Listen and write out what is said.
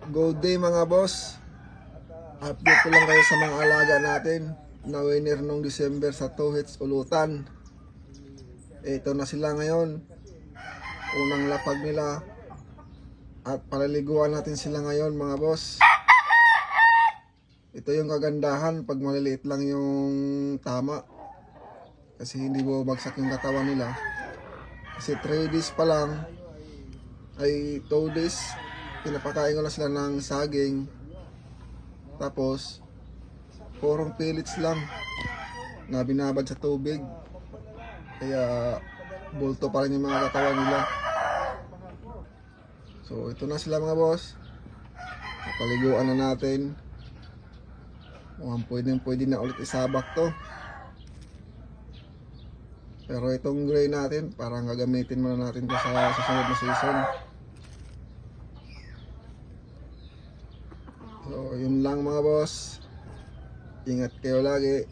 Good day mga boss. Update ko lang kayo sa mga alaga natin na winner nung December sa 2 hits ulutan. Ito na sila ngayon. Unang lapag nila. At paliliguan natin sila ngayon mga boss. Ito yung kagandahan pag maliliit lang yung tama. Kasi hindi bumagsak yung katawan nila. Kasi 3 days pa lang ay 2 days pinapakain ko na sila ng saging, tapos purong pellets lang na binabad sa tubig, kaya bulto pa rin yung mga katawan nila. So ito na sila mga boss, napaliguan na natin. Mukhang pwede na ulit isabak to, pero itong gray natin parang gagamitin muna natin to sa susunod na season. So yun lang mga boss, ingat kayo lagi.